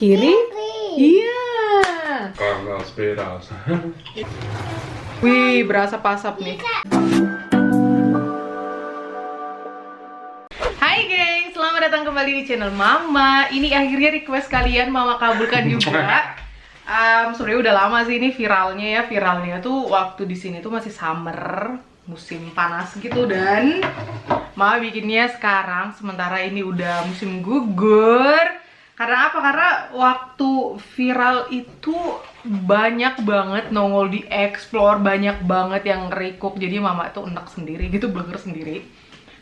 Kiri? Iya. Carlos Peras. Wih, berasa pasap nih. Hai geng, selamat datang kembali di channel Mama. Ini akhirnya request kalian Mama kabulkan juga. Sebenarnya udah lama sih ini viralnya ya. Viralnya tuh waktu di sini tuh masih summer, musim panas gitu, dan Mama bikinnya sekarang sementara ini udah musim gugur. Karena apa? Karena waktu viral itu banyak banget nongol di explore, banyak banget yang recook. Jadi Mama tuh enak sendiri gitu, blogger sendiri.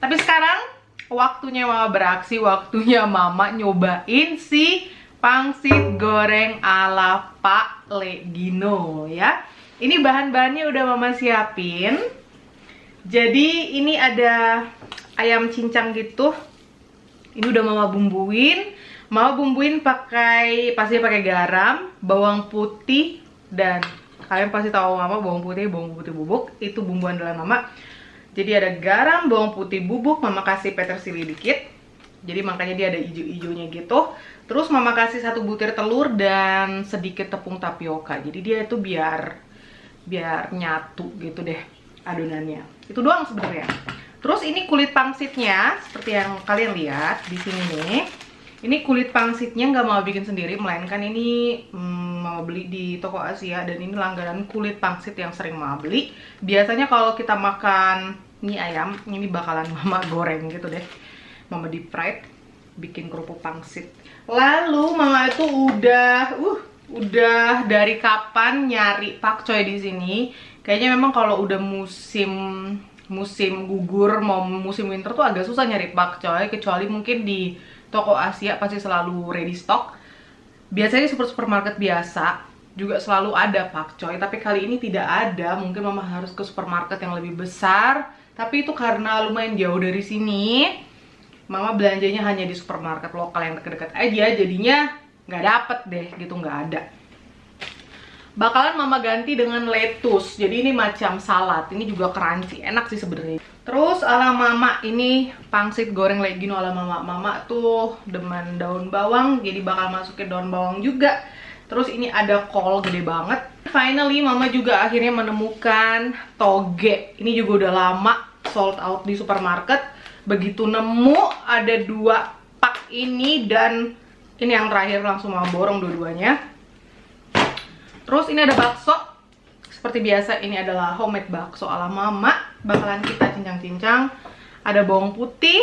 Tapi sekarang waktunya Mama beraksi, waktunya Mama nyobain si pangsit goreng ala Pak Legino ya. Ini bahan-bahannya udah Mama siapin. Jadi ini ada ayam cincang gitu. Ini udah Mama bumbuin. Mama bumbuin pasti pakai garam, bawang putih, dan kalian pasti tahu Mama bawang putih bubuk itu bumbu andalan Mama. Jadi ada garam, bawang putih bubuk, Mama kasih petersili dikit. Jadi makanya dia ada ijo-ijonya gitu. Terus Mama kasih 1 butir telur dan sedikit tepung tapioka. Jadi dia itu biar nyatu gitu deh adonannya. Itu doang sebenarnya. Terus ini kulit pangsitnya seperti yang kalian lihat di sini nih. Ini kulit pangsitnya nggak mau bikin sendiri, melainkan ini mau beli di toko Asia, dan ini langganan kulit pangsit yang sering Mama beli. Biasanya kalau kita makan mie ayam, ini bakalan Mama goreng gitu deh. Mama deep fried, bikin kerupuk pangsit. Lalu Mama itu udah dari kapan nyari pakcoy di sini. Kayaknya memang kalau udah musim gugur mau musim winter tuh agak susah nyari pakcoy, kecuali mungkin di toko Asia pasti selalu ready stock. Biasanya di supermarket biasa juga selalu ada pakcoy, tapi kali ini tidak ada. Mungkin Mama harus ke supermarket yang lebih besar, tapi itu karena lumayan jauh dari sini. Mama belanjanya hanya di supermarket lokal yang dekat-dekat aja, jadinya nggak dapet deh gitu, nggak ada. Bakalan Mama ganti dengan lettuce. Jadi ini macam salad. Ini juga crunchy, enak sih sebenarnya. Terus ala Mama ini pangsit goreng Legino ala Mama. Mama tuh demen daun bawang, jadi bakal masukin daun bawang juga. Terus ini ada kol gede banget. Finally Mama juga akhirnya menemukan toge. Ini juga udah lama sold out di supermarket. Begitu nemu ada 2 pak ini, dan ini yang terakhir langsung Mama borong dua-duanya. Terus ini ada bakso. Seperti biasa ini adalah homemade bakso ala Mama. Bakalan kita cincang-cincang. Ada bawang putih.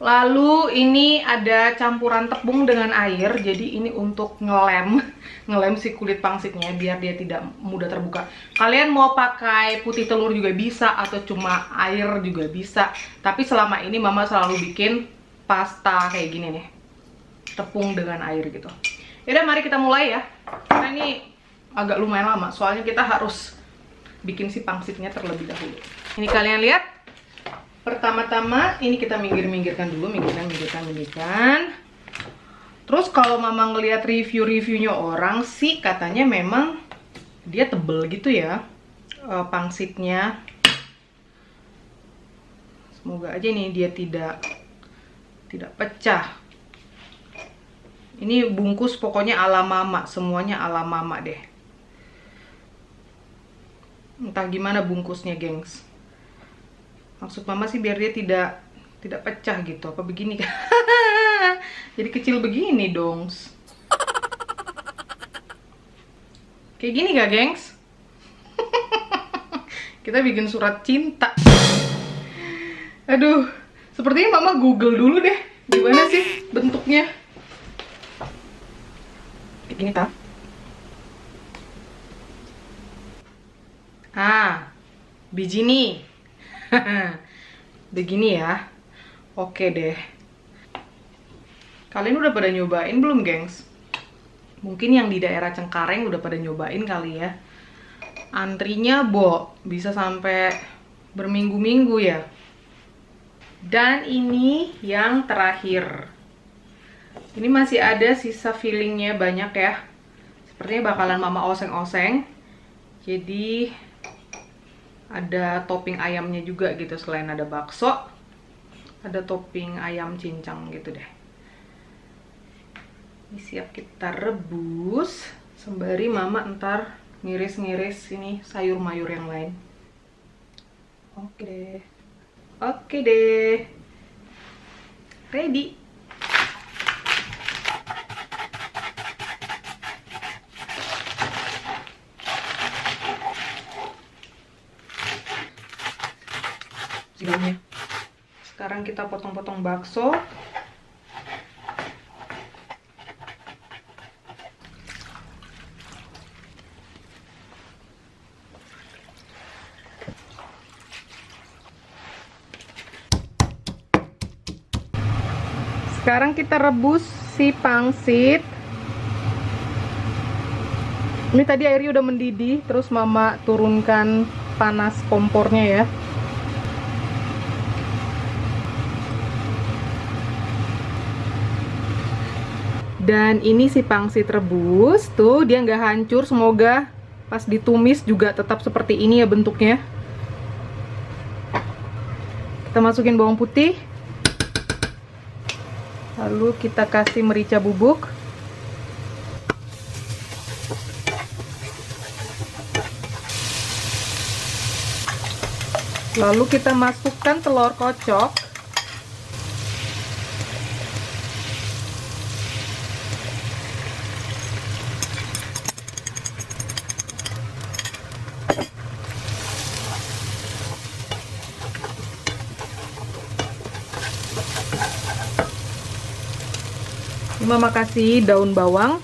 Lalu ini ada campuran tepung dengan air. Jadi ini untuk ngelem si kulit pangsitnya biar dia tidak mudah terbuka. Kalian mau pakai putih telur juga bisa, atau cuma air juga bisa. Tapi selama ini Mama selalu bikin pasta kayak gini nih, tepung dengan air gitu. Yaudah, mari kita mulai ya. Karena ini agak lumayan lama, soalnya kita harus bikin si pangsitnya terlebih dahulu. Ini kalian lihat. Pertama-tama ini kita minggir-minggirkan dulu, minggirkan. Terus kalau Mama ngelihat review-reviewnya orang sih katanya memang dia tebel gitu ya, pangsitnya. Semoga aja nih dia tidak pecah. Ini bungkus pokoknya ala Mama, semuanya ala Mama deh. Entah gimana bungkusnya, gengs. Maksud Mama sih biar dia tidak pecah gitu. Apa begini kan? Jadi kecil begini dong. Kayak gini gak, gengs? Kita bikin surat cinta. Aduh, sepertinya Mama Google dulu deh. Gimana sih bentuknya? Gini tak? Biji nih. Begini ya. Oke deh. Kalian udah pada nyobain belum, gengs? Mungkin yang di daerah Cengkareng udah pada nyobain kali ya. Antrinya bisa sampai berminggu-minggu ya. Dan ini yang terakhir. Ini masih ada sisa fillingnya banyak ya. Sepertinya bakalan Mama oseng-oseng. Jadi ada topping ayamnya juga gitu. Selain ada bakso, ada topping ayam cincang gitu deh. Ini siap kita rebus sembari mama ntar ngiris-ngiris ini sayur mayur yang lain. Oke deh. Oke deh. Ready. Sekarang kita potong-potong bakso. Sekarang kita rebus si pangsit. Ini tadi airnya udah mendidih, terus mama turunkan panas kompornya ya. Dan ini si pangsit rebus, tuh dia nggak hancur, semoga pas ditumis juga tetap seperti ini ya bentuknya. Kita masukin bawang putih. Lalu kita kasih merica bubuk. Lalu kita masukkan telur kocok. Mama kasih daun bawang.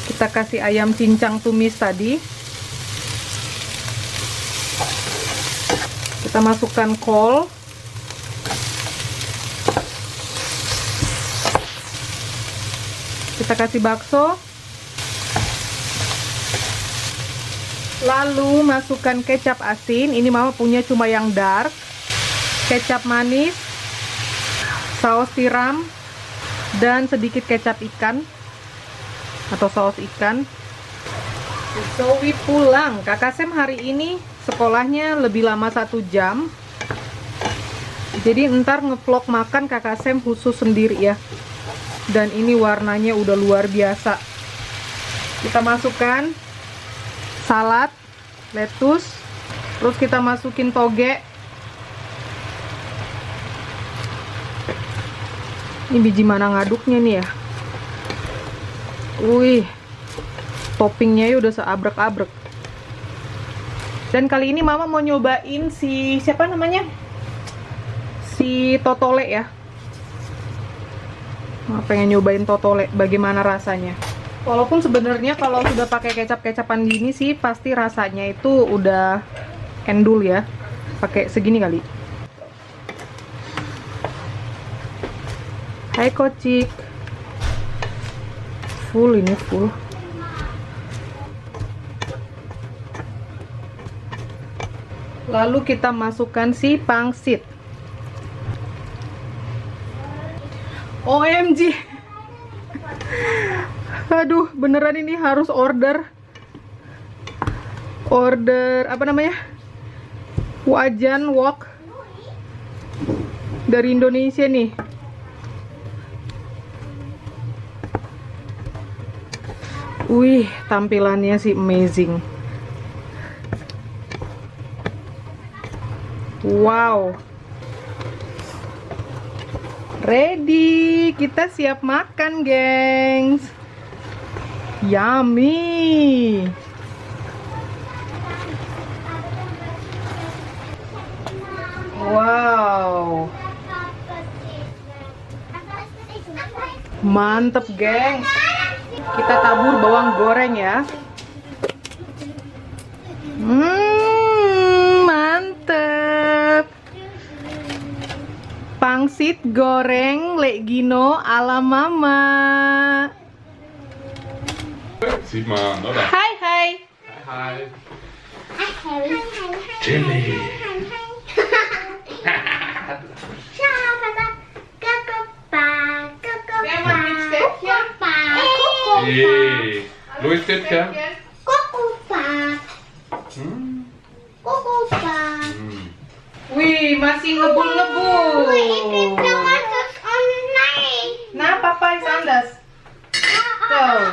Kita kasih ayam cincang tumis tadi. Kita masukkan kol. Kita kasih bakso. Lalu masukkan kecap asin. Ini mama punya cuma yang dark. Kecap manis, saus tiram, dan sedikit kecap ikan atau saus ikan. Zoe pulang. Kakak Sam hari ini sekolahnya lebih lama 1 jam. Jadi ntar ngevlog makan kakak Sam khusus sendiri ya. Dan ini warnanya udah luar biasa. Kita masukkan salad, lettuce, terus kita masukin toge. Ini biji mana ngaduknya nih ya. Wih, toppingnya ya udah seabrek-abrek. Dan kali ini mama mau nyobain si siapa namanya, si totole ya. Mama pengen nyobain totole, bagaimana rasanya. Walaupun sebenarnya kalau sudah pakai kecap-kecapan gini sih pasti rasanya itu udah endul ya. Pakai segini kali. Hai kocik. Full ini full. Lalu kita masukkan si pangsit. OMG. Aduh, beneran ini harus order apa namanya? Wajan wok dari Indonesia nih. Wih, tampilannya sih amazing. Wow. Ready, kita siap makan, gengs. Yummy. Wow. Mantep, gengs. Kita tabur bawang goreng ya. Mantep. Pangsit goreng Lek Gino ala mama. Sieht man, oder? Hai hai. Hi. Chili. Hey, Louis Tippke. Wih, masih masih ngebul-ngebul. Tomatoes online. Nah, Papa is Andas. Tuh.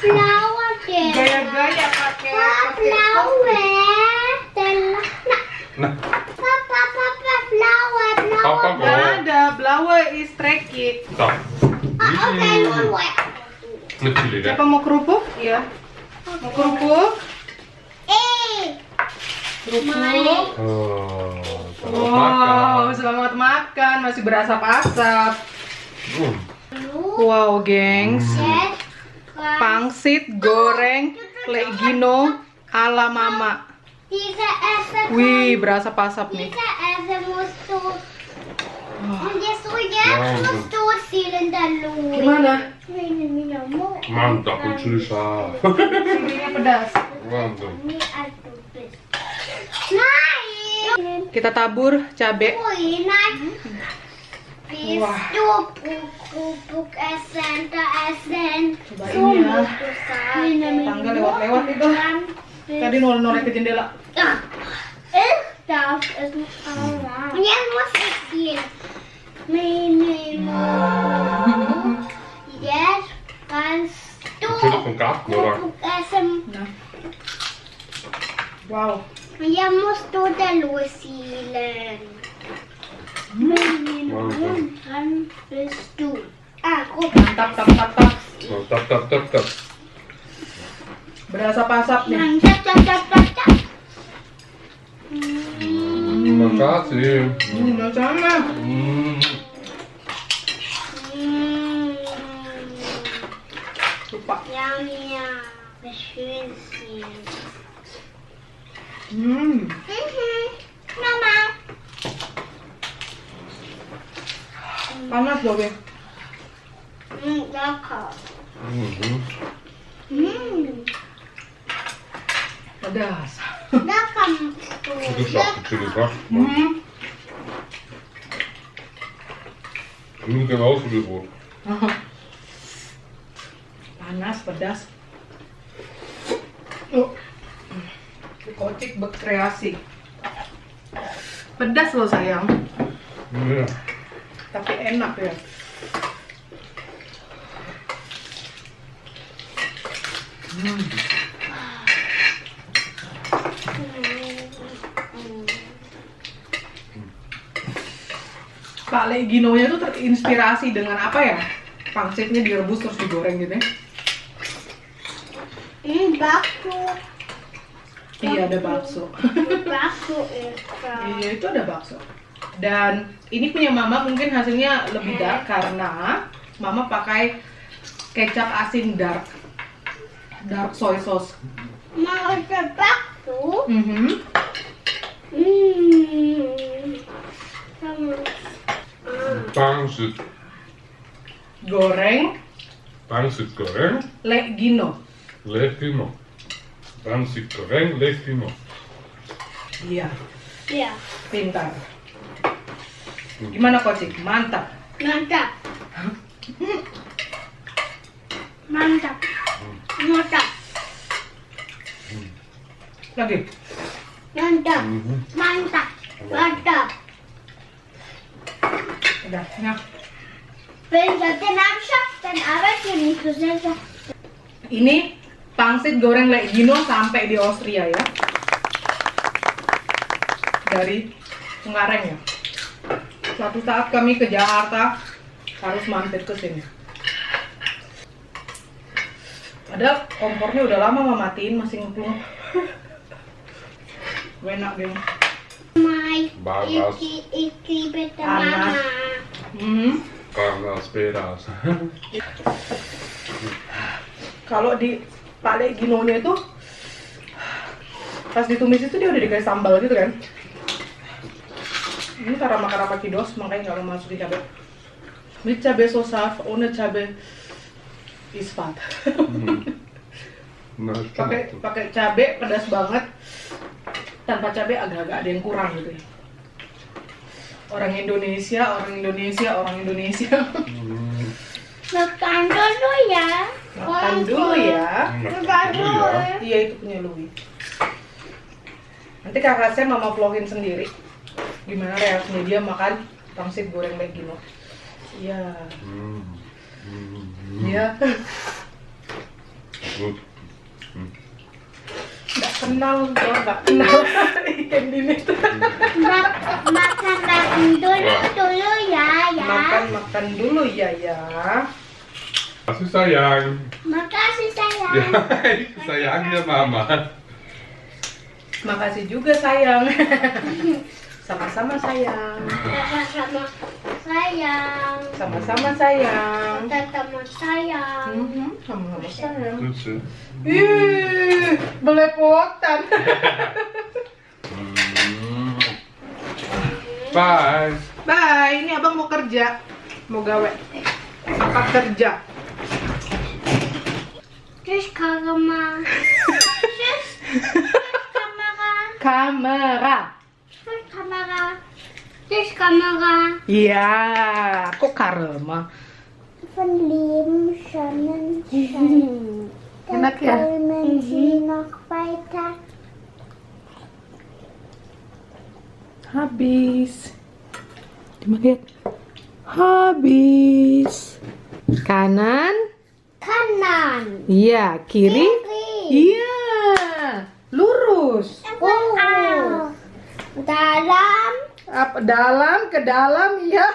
Flower deh. Gaya-gaya pakai Flower. Nah, Papa, flower. Papa Nggak go. ada, Blower is trekkie. Tak. Oke, lu. Kecil ya. Siapa mau kerupuk? Iya. Mau kerupuk? Kerupuk. Oh, Wow, selamat makan. Masih berasap-asap. Wow, gengs. Pangsit goreng legino ala mama. Wih, berasap-asap nih. Gimana? Mantap, susah. Sininya pedas. Mantap. Kita tabur cabe. Wah. Pupuk esen. Cobain ya. Tangga lewat-lewat itu. Tadi noleh-noleh ke jendela. Das ist nicht Jetzt muss ich gehen. Minimum. Jetzt kannst du Natürlich vom Garten, oder? Pupuk essen. Nah. Wow. Jetzt musst du da lossielen. Minimum, dann bist du. Guck. Mantap, tap, tap, tap. Mantap, tap, tap, tap. Berasap-asap nih. Mantap, tap, tap, tap, tap. Makasih. Sama. Lupa. Yummy, wie schön sie ist. Mama. Panas loh, Beb. Lecker. Pedas. Lecker. Itu scharf, natürlich, wa? Ini kan aus wie Brot. Panas, pedas. Oh. Kocik berkreasi. Pedas loh sayang, Ja. tapi enak ya. Pak Leginonya tuh terinspirasi dengan apa ya? Pangsitnya direbus terus digoreng gitu ya. Bakso. Iya, ada bakso. Bakso ist Iya, itu ada bakso. Dan ini punya mama mungkin hasilnya lebih dark karena mama pakai kecap asin dark soy sauce. Mau ada bakso? Pangsit. Goreng Pangsit goreng. Legino. Legino. Pangsit goreng, Legino. Iya, Ja. pintar. Gimana Kocik? Mantap. Mantap. Mantap. Mantap. Lagi. Mantap. Mantap. Mantap. Udah, ya. Wenn das den abschafft, dann arbeitet ihr nicht so sehr. Ini pangsit goreng Legino sampai di Austria ya. Dari Cengkareng ya. Suatu saat kami ke Jakarta harus mampir ke sini. Padahal kompornya udah lama mama matiin, masih ngeplung. Enak deh. Mai, Bagas. ich liebe die Panas. Mama. Panas, pedas. Kalau di Pak Leginonya itu pas ditumis itu dia udah dikasih sambal gitu kan. Ini karena makan apa kidos makanya nggak mau masukin cabai. Mit cabai so scharf, ohne cabai ist fad. Nah, pakai cabai pedas banget, tanpa cabai agak-agak ada yang kurang gitu ya. Orang Indonesia. Makan dulu ya. Makan dulu ya. Makan dulu. Iya, itu punya Louis. Nanti kakak Sen mama vlogin sendiri gimana reaksinya dia makan pangsit goreng kayak gini. Iya. Iya. Gut. Nggak kenal, nggak kenal ikan ini tuh. Makan dulu ya. Makan dulu ya. Kasih sayang. Makasih sayang. Ya, sayangnya mama. Makasih juga sayang. Sama-sama sayang. Sama sayang. Sama-sama sayang. Sama sayang. Sama-sama sayang. Lucu. Ih, belepotan. Bye. Bye, ini abang mau kerja. Mau gawe. Apa kerja? Terus kamera. Kamera. Terus kamera. Iya, kok karema? Van Lim Shannon. Enak ya? Nog weiter. Habis. Coba lihat. Habis. Kanan. Kanan. Iya, kiri. Kiri. Iya. Lurus. Wow. Dalam. Apa dalam ke dalam ya?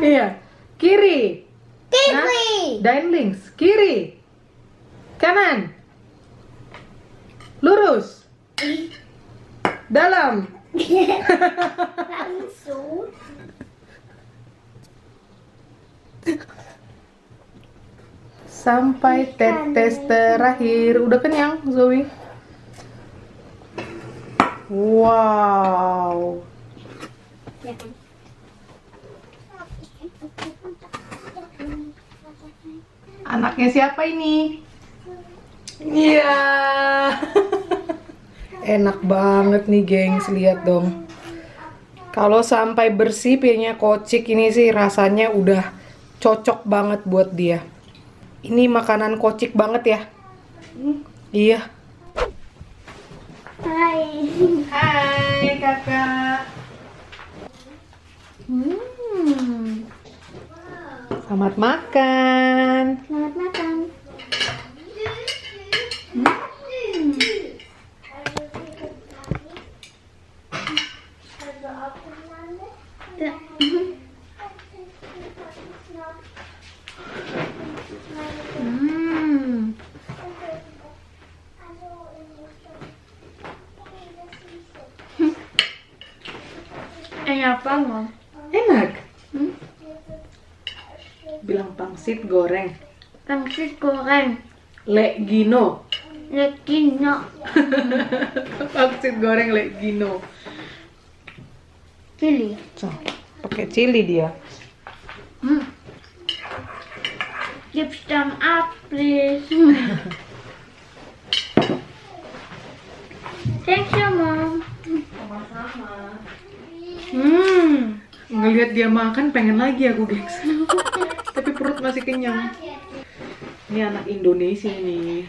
Iya. Kiri. Kiri. Dan links. Kiri. Kanan. Lurus. Dalam. Langsung. Sampai tetes terakhir. Udah kenyang, Zoe? Wow. Anaknya siapa ini? Iya. Enak banget nih, gengs. Lihat dong. Kalau sampai bersih piringnya Kocik ini sih rasanya udah cocok banget buat dia. Ini makanan Kocik banget ya. Iya. Hai. Hai kakak. Selamat makan. Selamat makan. Enak banget. Enak. Bilang pangsit goreng. Pangsit goreng. Legino. Legino. Pangsit goreng Legino. Chili. So, pakai chili dia. Gib's them up, please. Thank you, Mom. Ngelihat dia makan pengen lagi aku, gengs. Tapi perut masih kenyang. Ini anak Indonesia nih.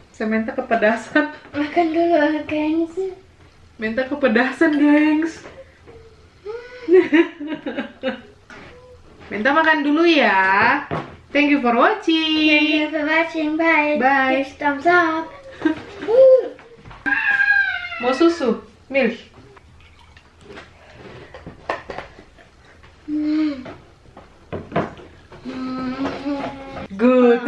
Samantha kepedasan. Makan dulu, gengs. Minta kepedasan, gengs. Minta makan dulu ya. Thank you for watching. Thank you for watching. Bye. Bye. Give thumbs up. Mau susu? Milk? Good.